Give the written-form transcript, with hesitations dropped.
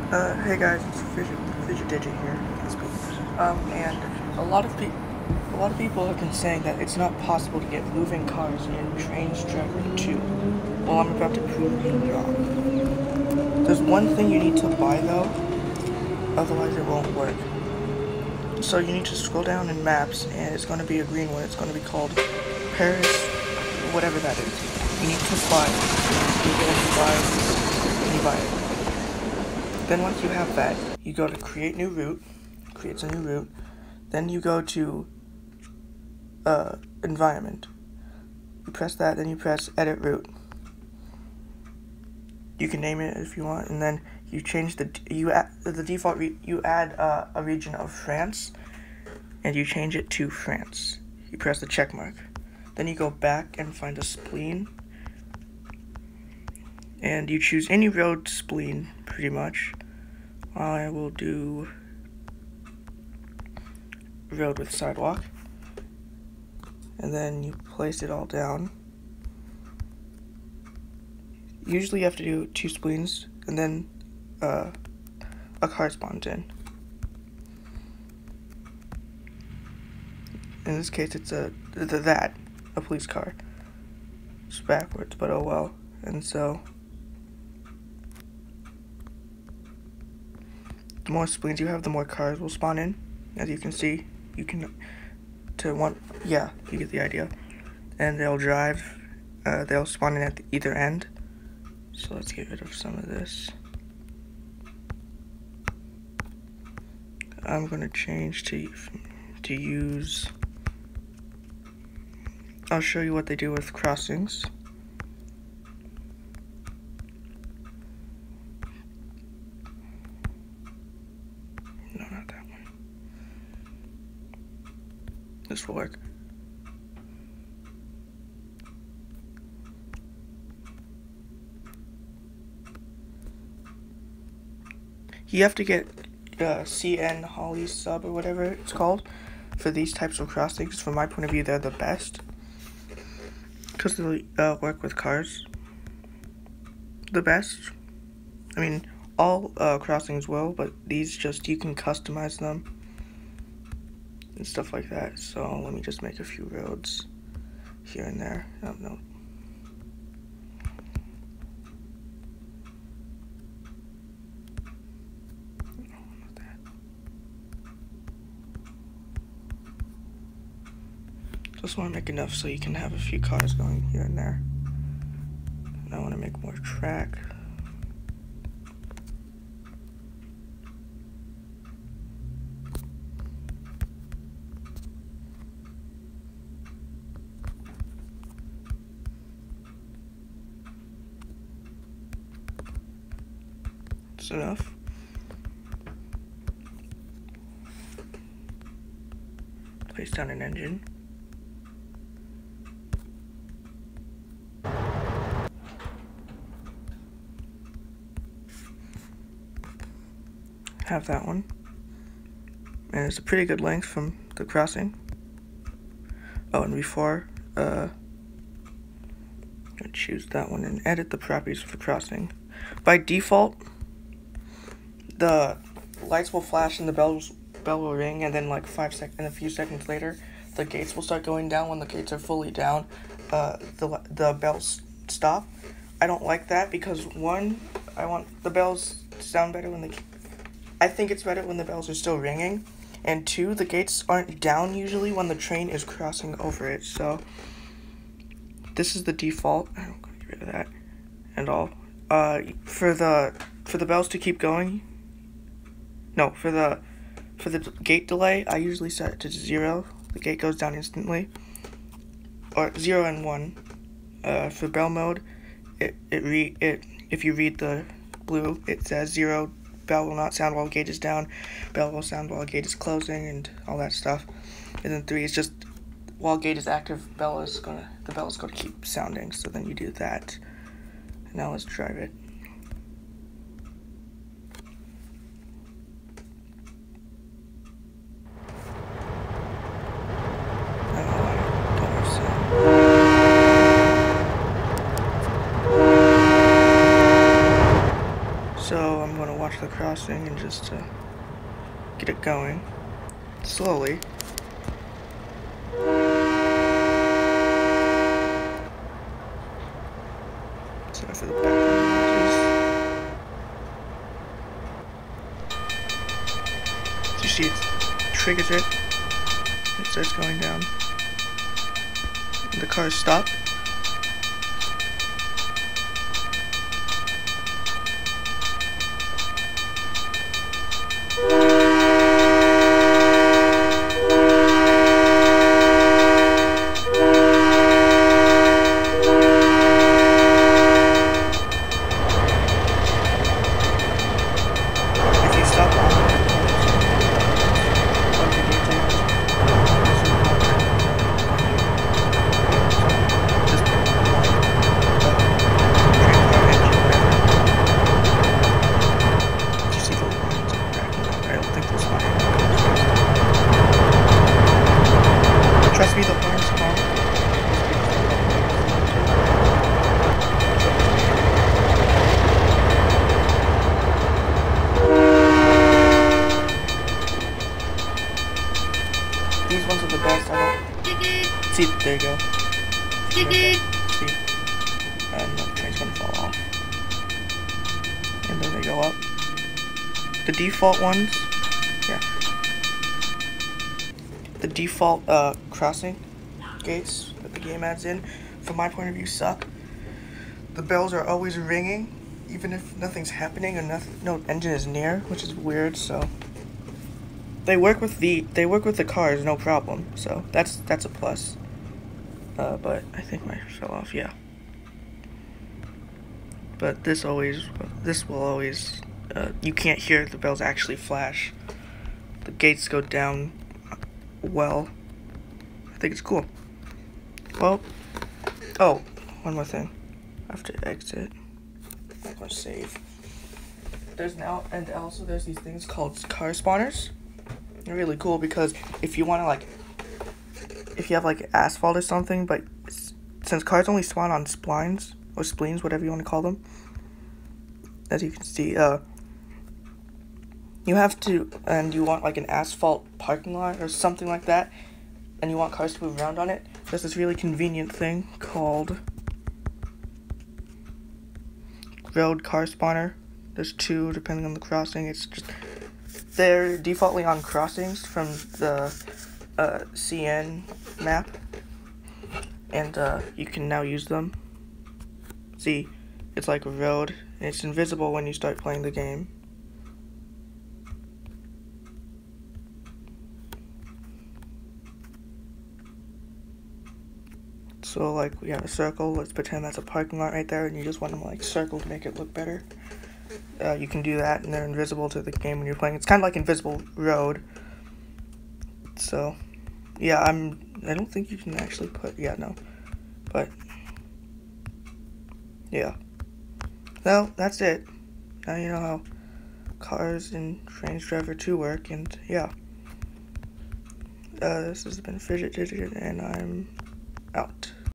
Hey guys, it's Fidget Digit here. And a lot of people have been saying that it's not possible to get moving cars in Trainz 2. Well, I'm about to prove you wrong. There's one thing you need to buy though, otherwise it won't work. So you need to scroll down in maps, and it's going to be a green one. It's going to be called Paris, whatever that is. You need to buy it. You go and buy it. Then once you have that, you go to create new route, creates a new route. Then you go to environment. You press that, then you press edit route. You can name it if you want, and then you change the default you add a region of France, and you change it to France. You press the check mark. Then you go back and find a spleen, and you choose any road spleen pretty much. I will do road with sidewalk, and then you place it all down. Usually you have to do 2 spleens, and then a car spawns in. In this case, it's a police car. It's backwards, but oh well. And so, the more spleens you have, the more cars will spawn in. As you can see, you get the idea. And they'll drive, they'll spawn in at either end. So let's get rid of some of this. I'm gonna change to use. I'll show you what they do with crossings. No, not that one. This will work. You have to get CN Holly sub or whatever it's called for these types of crossings. From my point of view, they're the best because they work with cars the best. I mean, all crossings will, but these you can customize them and stuff like that. So let me just make a few roads here and there. Oh, no. Just want to make enough so you can have a few cars going here and there. And I want to make more track. That's enough. Place down an engine. Have that one, and it's a pretty good length from the crossing. Oh, and before I choose that one and edit the properties for crossing. By default, the lights will flash and the bell will ring, and then like a few seconds later, the gates will start going down. When the gates are fully down, the bells stop. I don't like that because one, I want the bells to sound better when I think it's better when the bells are still ringing, and 2, the gates aren't down usually when the train is crossing over it. So this is the default. I'm gonna get rid of that and all. For the bells to keep going. No, for the gate delay, I usually set it to 0. The gate goes down instantly, or 0 and 1. For bell mode, if you read the blue, it says 0. Bell will not sound while gate is down. Bell will sound while gate is closing, and all that stuff. And then 3 is just while gate is active, the bell is gonna keep sounding. So then you do that. Now let's drive it. So I'm gonna watch the crossing and just get it going slowly. Sorry for the background noises. So you see it triggers it. It starts going down. And the cars stop. Trust me, the horns small. These ones are the best. I don't see. There you go. See, and the train's gonna fall off, and then they go up. The default ones, yeah. The default crossing gates that the game adds in, from my point of view, suck. The bells are always ringing, even if nothing's happening or no engine is near, which is weird. So they work with the cars, no problem. So that's a plus. But I think mine fell off. Yeah. But this will always. You can't hear the bells actually flash. The gates go down. Well, I think it's cool. Well, oh, one more thing. I have to exit. I'm gonna save. There's these things called car spawners. They're really cool because if you want to if you have like asphalt or something, but since cars only spawn on splines or spleens, whatever you want to call them, as you can see, you have to, and you want like an asphalt parking lot or something like that, and you want cars to move around on it, there's this really convenient thing called road car spawner. There's two depending on the crossing. They're defaultly on crossings from the CN map, and you can now use them. See, it's like a road, and it's invisible when you start playing the game. So like we have a circle, let's pretend that's a parking lot right there, and you just want to circle to make it look better. You can do that, and they're invisible to the game when you're playing. It's kind of like Invisible Road. So yeah, I don't think you can actually put, no. But yeah. Well, that's it. Now you know how cars in Trainz Driver 2 work, and yeah. This has been Fidget Digit, and I'm out.